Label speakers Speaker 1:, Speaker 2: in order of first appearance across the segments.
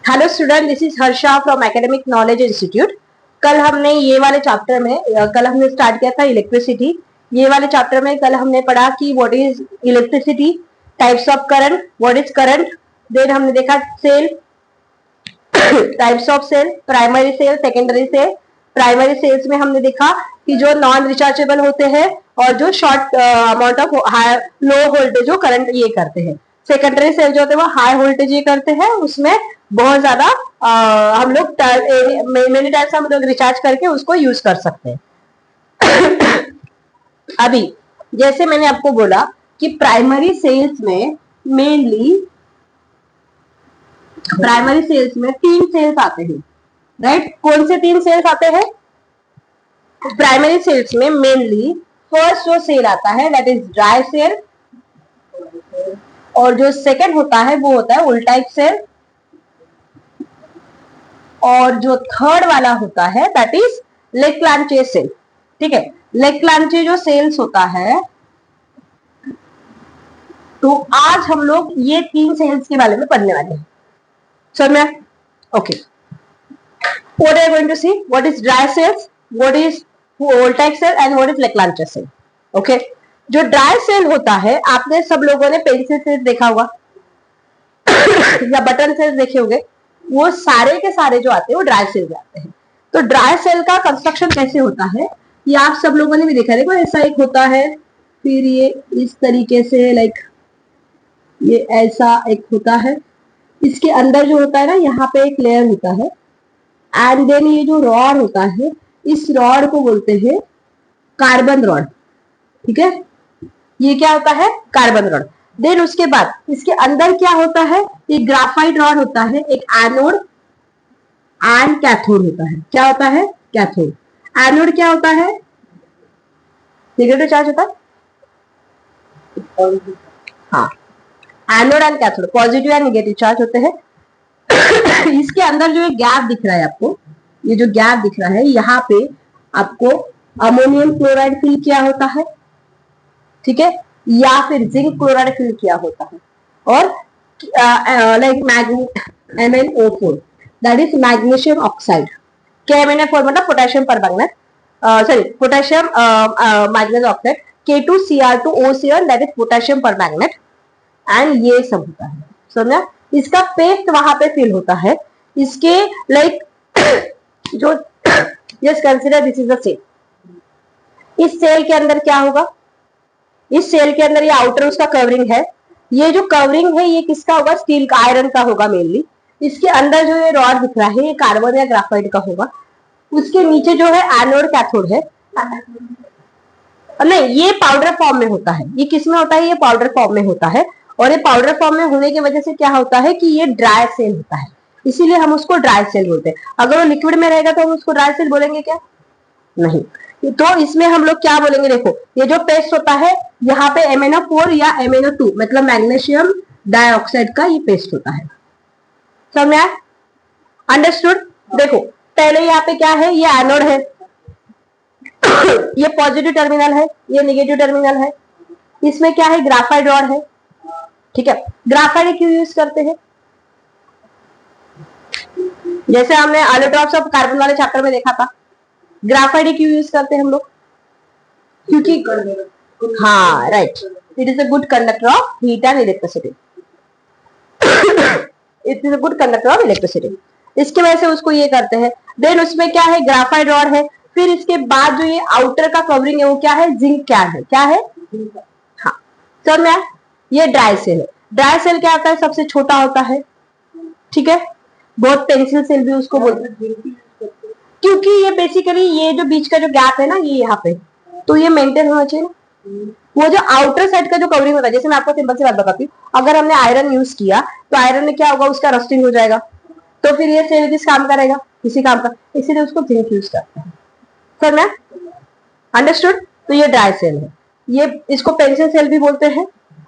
Speaker 1: Hello student, this is Harsha from academic knowledge institute. कल हमने ये वाले चैप्टर में कल हमने स्टार्ट किया था इलेक्ट्रिसिटी। ये वाले चैप्टर में कल हमने पढ़ा कि what is electricity, types of current, what is current. Then हमने देखा cell, types of cell, primary cell, secondary cell. Primary cells में हमने देखा कि जो नॉन रिचार्जेबल होते हैं और जो short amount of low voltage जो करंट ये करते हैं। सेकेंडरी सेल जो होते हैं वो हाई वोल्टेज ये करते हैं, उसमें बहुत ज्यादा हम लोग मेनी टाइम्स हम लोग रिचार्ज करके उसको यूज कर सकते हैं। अभी जैसे मैंने आपको बोला कि प्राइमरी सेल्स में मेनली प्राइमरी सेल्स में 3 सेल्स आते हैं, राइट। कौन से 3 सेल्स आते हैं प्राइमरी सेल्स में? मेनली फर्स्ट जो सेल आता है दैट इज ड्राई सेल, और जो सेकंड होता है वो होता है वोल्टाइक सेल, और जो थर्ड वाला होता है दैट इज लेक्लांचे सेल। ठीक है, लेक्लांचे जो सेल्स होता है, तो आज हम लोग ये 3 सेल्स के बारे में पढ़ने वाले हैं। समझ में? Okay, what are you going to see? What is dry cells, what is voltaic cell and what is Leclanche cell? Okay, जो ड्राई सेल होता है आपने सब लोगों ने पेंसिल सेल देखा होगा या बटन सेल देखे होंगे, वो सारे के सारे जो आते हैं वो ड्राई सेल आते हैं। तो ड्राई सेल का कंस्ट्रक्शन कैसे होता है ये आप सब लोगों ने भी देखा है। देखो ऐसा एक होता है, फिर ये इस तरीके से लाइक ये ऐसा एक होता है, इसके अंदर जो होता है ना यहाँ पे एक लेयर होता है, एंड देन ये जो रॉड होता है इस रॉड को बोलते हैं कार्बन रॉड। ठीक है, ये क्या होता है? Carbon rod. देन उसके बाद इसके अंदर क्या होता है? एक ग्राफाइट रॉड होता है, एक एनोड एंड कैथोड होता है। क्या होता है? कैथोड। एनोड क्या होता है? नेगेटिव चार्ज होता है, हाँ। Anode and cathode positive and negative charge होते हैं। इसके अंदर जो एक गैप दिख रहा है आपको, ये जो गैप दिख रहा है यहाँ पे आपको अमोनियम क्लोराइड फिल किया होता है, ठीक है, या फिर जिंक क्लोराइड फिल किया होता है, और like MnO4 that is magnesium oxide. KMnO4 मतलब potassium permanganate, sorry potassium magnesium oxide, K2Cr2OCl that is potassium permanganate, and ये सब होता है। समझा? इसका पेस्ट वहां पे फिल होता है। इसके लाइक जो just consider this is the cell. इस सेल के अंदर क्या होगा? इस सेल के अंदर ये आउटर उसका कवरिंग है, ये जो कवरिंग है ये किसका होगा? स्टील का, आयरन का होगा मेनली। इसके अंदर जो ये रॉड दिख रहा है ये कार्बन या ग्राफाइट का होगा। उसके नीचे जो है एनोड कैथोड है, नहीं ये पाउडर फॉर्म में होता है। ये किस में होता है? ये पाउडर फॉर्म में होता है, और ये पाउडर फॉर्म में होने की वजह से क्या होता है कि ये ड्राई सेल होता है, इसीलिए हम उसको ड्राई सेल बोलते हैं। अगर वो लिक्विड में रहेगा तो हम उसको ड्राई सेल बोलेंगे क्या? नहीं। तो इसमें हम लोग क्या बोलेंगे? देखो ये जो पेस्ट होता है यहाँ पे MnO4 या MnO2 मतलब मैग्नीशियम डाइऑक्साइड का ये पेस्ट होता है। समझ में आया? अंडरस्टूड? देखो पहले यहाँ पे क्या है? ये एनोड है, ये पॉजिटिव टर्मिनल है, ये नेगेटिव टर्मिनल है। इसमें क्या है? ग्राफाइट रॉड है। ठीक है, ग्राफाइट क्यों यूज करते हैं? जैसे हमने एलोट्रॉप्स ऑफ कार्बन वाले चैप्टर में देखा था, ग्राफाइट क्यों यूज करते हैं हम लोग? क्योंकि हाँ right, it is a good conductor of heat and electricity. It is a good conductor of electricity, इसकी वजह से उसको ये करते हैं। देन उसमें क्या है? ग्राफाइट रॉड है। फिर इसके बाद जो ये आउटर का कवरिंग है वो क्या है? जिंक कैन है। क्या है? हाँ, समझ में? ये ड्राई सेल है। ड्राई सेल क्या होता है? सबसे छोटा होता है, ठीक है, बहुत पेंसिल सेल भी उसको बोलते हैं, क्योंकि ये बेसिकली ये जो बीच का जो गैप है ना ये यहाँ पे, तो ये मेंटेन होना चाहिए ना। वो जो आउटर साइड का जो कवरिंग होता है, जैसे मैं आपको सिंपल सी बात बताती हूँ, अगर हमने आयरन यूज किया तो आयरन में क्या होगा? उसका रस्टिंग हो जाएगा, तो फिर ये सेल किस काम करेगा? किसी काम का, इसीलिए उसको जिंक यूज करते हैं। समझ में? अंडरस्टूड? तो ये ड्राई सेल है, ये इसको पेंसिल सेल भी बोलते हैं,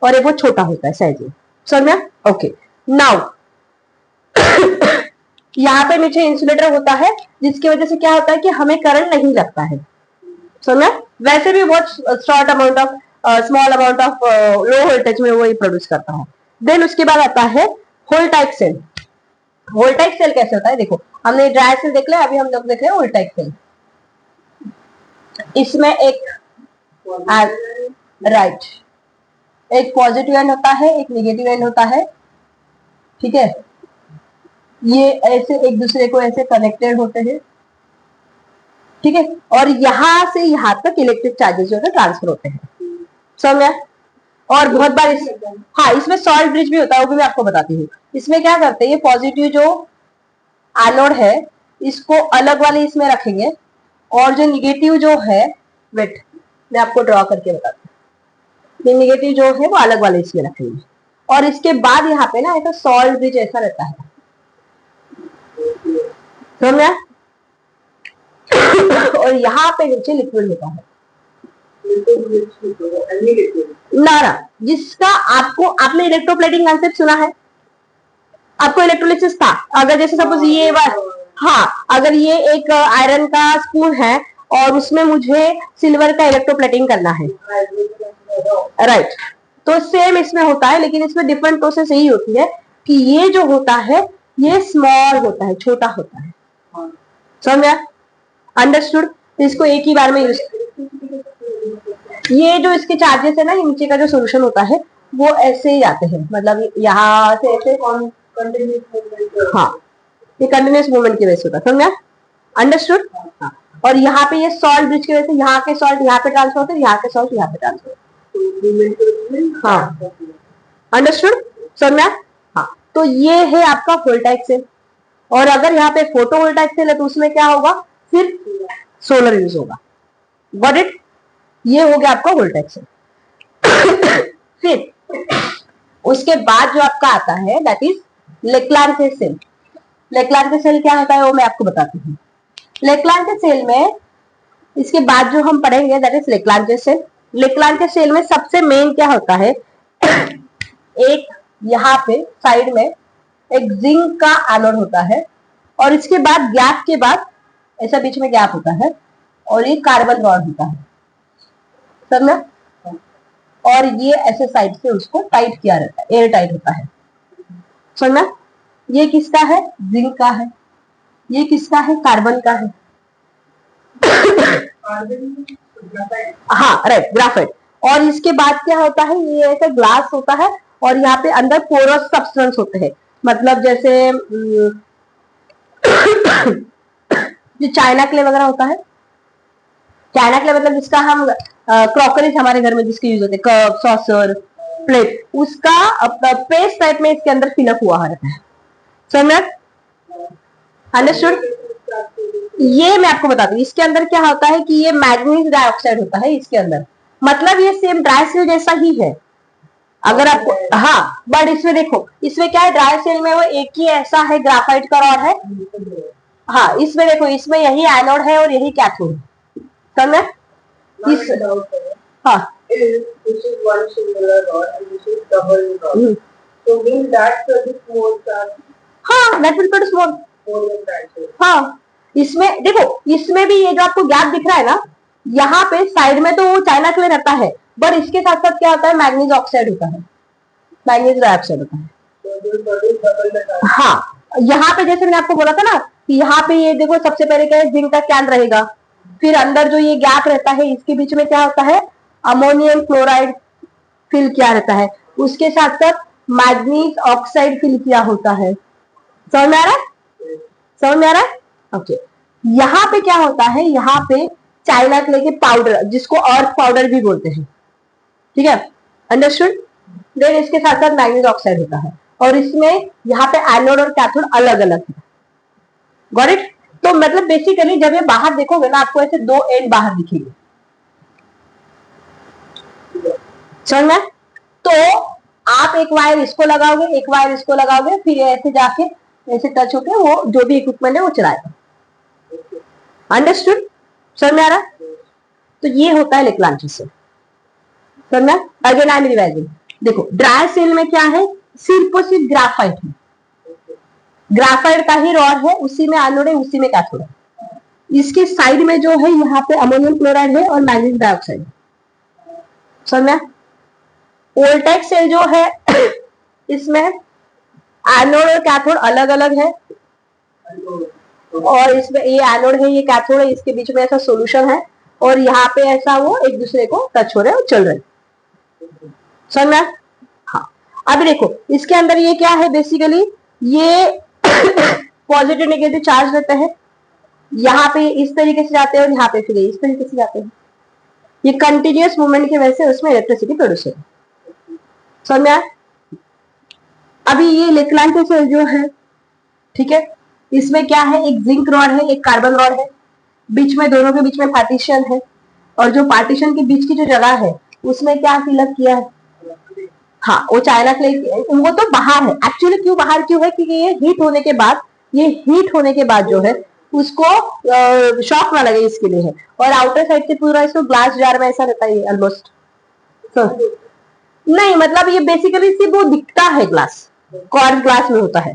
Speaker 1: और ये बहुत छोटा होता है साइज में। समझ में? ओके, नाउ यहाँ पे नीचे इंसुलेटर होता है, जिसकी वजह से क्या होता है कि हमें करंट नहीं लगता है। समझ? वैसे भी बहुत short amount of small amount of low voltage में वो ये प्रोड्यूस करता है। देन उसके बाद आता है वोल्टाइक सेल। वोल्टाइक सेल कैसे होता है, देखो हमने ड्राई सेल देख लिया, अभी हम लोग देख रहे हैं वोल्टाइक सेल। इसमें एक राइट एक पॉजिटिव एंड होता है, एक नेगेटिव एंड होता है, ठीक है। ये ऐसे एक दूसरे को ऐसे कनेक्टेड होते हैं, ठीक है। और यहां से यहां तक इलेक्ट्रिक चार्जेस जो है ट्रांसफर होते हैं, समझ। और बहुत बार हाँ, इसमें सॉल्ट ब्रिज भी होता है, वो भी मैं आपको बताती हूँ। इसमें क्या करते हैं, ये पॉजिटिव जो एनोड है इसको अलग वाले इसमें रखेंगे, और जो निगेटिव जो है, वेट मैं आपको ड्रॉ करके बताती हूँ, निगेटिव जो है वो अलग वाले इसमें रखेंगे। और इसके बाद यहाँ पे ना ऐसा सॉल्ट ब्रिज ऐसा रहता है, समझ। और यहाँ पे नीचे लिक्विड होता है ना, जिसका आपने इलेक्ट्रोप्लेटिंग कंसेप्ट सुना है, आपको इलेक्ट्रोलिसिस था। अगर जैसे सपोज ये हाँ, अगर ये एक आयरन का स्पून है और उसमें मुझे सिल्वर का इलेक्ट्रोप्लेटिंग करना है, राइट, तो सेम इसमें होता है, लेकिन इसमें डिफरेंट प्रोसेस यही होती है कि ये जो होता है ये स्मॉल होता है, छोटा होता है, समझ। अंडरस्टूड। तो इसको एक ही बार में यूज, ये जो इसके चार्जेस है ना, ये नीचे का जो सोल्यूशन होता है वो ऐसे ही आते हैं, मतलब यहाँ से ऐसे, हाँ, ये कंटिन्यूस मूवमेंट की वजह से होता है, समझा। अंडरस्टूड। हाँ। और यहाँ पे ये सॉल्ट ब्रिज की वजह से यहाँ के सॉल्ट यहाँ पे ट्रांसफर होते हैं, यहाँ के सॉल्ट यहाँ पे ट्रांसफर, हाँ, अंडरस्टूड, समझा। हाँ, तो ये है आपका वोल्टाइक सेल। और अगर यहाँ पे फोटो वोल्टाइक सेल है तो उसमें क्या होगा, फिर सोलर यूज होगा। Got it. ये हो गया आपका वोल्टाइक सेल। फिर उसके बाद जो आपका आता है दैट इज लेक्लांचे सेल। लेक्लांचे सेल क्या होता है वो मैं आपको बताती हूँ। लेक्लांचे सेल में इसके बाद जो हम पढ़ेंगे दैट इज लेक्लांचे सेल। लेक्लांचे सेल में सबसे मेन क्या होता है, एक यहाँ पे साइड में एक जिंक का एनोड होता है, और इसके बाद गैप के बाद ऐसा बीच में गैप होता है, और ये कार्बन रॉड होता है, समझा। और ये ऐसे साइड से उसको टाइट किया रहता है, एयर टाइट होता है, समझा। ये किसका है, जिंक का है। ये किसका है, कार्बन का है। हाँ, राइट, ग्राफाइट। और इसके बाद क्या होता है, ये ऐसा ग्लास होता है, और यहाँ पे अंदर पोरस सब्सटेंस होते हैं, मतलब जैसे जो चाइना क्ले वगैरह होता है, चाइना क्ले मतलब जिसका हम क्रॉकरीज हमारे घर में जिसके यूज होते हैं, कप, सॉसर, प्लेट, उसका पेस्ट टाइप में इसके अंदर फिलअप हुआ रहता है, समझ। अंडरस्टूड। ये मैं आपको बताती हूँ, इसके अंदर क्या होता है कि ये मैग्नीज डाइऑक्साइड होता है इसके अंदर, मतलब ये सेम ड्राई सेल जैसा ही है। अगर आपको, हाँ, बट इसमें देखो, इसमें क्या है, ड्राई सेल में वो एक ही ऐसा है, ग्राफाइट का रॉड है। हाँ, इसमें देखो, इसमें यही एनोड है और यही कैथोड, समझ। इस हाँ, हाँ, दैट विल प्रोड्यूस मोर। हाँ, इसमें देखो, इसमें भी ये जो आपको गैप दिख रहा है ना, यहाँ पे साइड में तो वो चाइना क्ले रहता है, बट इसके साथ साथ क्या होता है, मैग्नीज ऑक्साइड होता है, मैग्नीज डाइऑक्साइड होता है। हाँ, यहाँ पे जैसे मैंने आपको बोला था ना कि यहाँ पे ये देखो, सबसे पहले क्या है, जिंक का कैन रहेगा, फिर अंदर जो ये गैप रहता है इसके बीच में क्या होता है, अमोनियम क्लोराइड फिल किया रहता है, उसके साथ साथ मैग्नीज ऑक्साइड फिल किया होता है, समझ में आ रहा है, समझ में आ रहा है। ओके, यहाँ पे क्या होता है, यहाँ पे चाइना क्ले के पाउडर, जिसको अर्थ पाउडर भी बोलते हैं, ठीक है, अंडरस्टूड। देन इसके साथ साथ मैग्नीज ऑक्साइड होता है, और इसमें यहाँ पे एनोड और कैथोड अलग अलग है। Got it. तो मतलब बेसिकली जब ये बाहर देखोगे ना, आपको ऐसे दो एंड बाहर दिखेंगे, समझ में। तो आप एक वायर इसको लगाओगे, एक वायर इसको लगाओगे, फिर ऐसे जाके ऐसे टच होके वो जो भी इक्विपमेंट है वो चलाएगा। अंडरस्टूड, समझ में आ रहा। तो ये होता है लेक्लांचे सेल, समझ में। Again I am revising. देखो, ड्राई सेल में क्या है, सिर्फ और सिर्फ ग्राफाइट है, ग्राफाइट का ही रॉड है, उसी में एनोड है, उसी में कैथोड है। इसके साइड में जो है यहाँ पे अमोनियम क्लोराइड है और मैग्नीज डाइऑक्साइड, समझ में। वोल्टाइक सेल जो है इसमें एनोड और कैथोड अलग अलग है, और इसमें ये एनोड है, ये कैथोड है, इसके बीच में ऐसा सॉल्यूशन है, और यहाँ पे ऐसा वो एक दूसरे को टच हो रहे हैं और चल रहे हैं। समझ में? हाँ। अभी देखो इसके अंदर ये क्या है, बेसिकली ये पॉजिटिव नेगेटिव चार्ज रहता है, यहाँ पे इस तरीके से जाते हैं और यहाँ पे फिर इस तरीके से जाते हैं। ये कंटिन्यूअस मूवमेंट की वजह से उसमें इलेक्ट्रिसिटी प्रोड्यूस होती है। समझ में आया? अभी ये इलेक्ट्रोलाइट सेल जो है, ठीक है, इसमें क्या है, एक जिंक रॉड है, एक कार्बन रॉड है, बीच में दोनों के बीच में पार्टीशन है, और जो पार्टीशन के बीच की जो जगह है उसमें क्या फिलअप किया है, हाँ वो चाइना क्ले, वो तो बाहर है एक्चुअली। क्यों बाहर क्यों है, क्योंकि ये हीट होने के बाद जो है उसको शॉक ना लगे इसके लिए है, और आउटर साइड से पूरा इसको ग्लास जार में ऐसा रहता है ऑलमोस्ट। नहीं मतलब ये बेसिकली सिर्फ वो दिखता है, ग्लास क्वार्ट्ज ग्लास में होता है।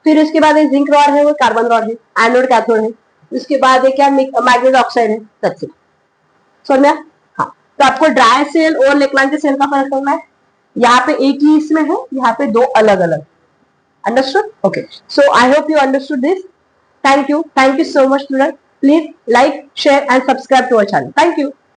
Speaker 1: फिर उसके बाद एक जिंक रॉड है, वो कार्बन रॉड है, एनोड कैथोड है, उसके बाद एक क्या मैग्नीज ऑक्साइड है, दैट्स इट। समझ में? हाँ। तो आपको ड्राई सेल और लेक्लांट सेल का फर्क करना है, यहाँ पे एक ही इसमें है, यहाँ पे दो अलग अलग। Understood? Okay, so I hope you understood this. Thank you so much students. Please like, share and subscribe to our channel. Thank you.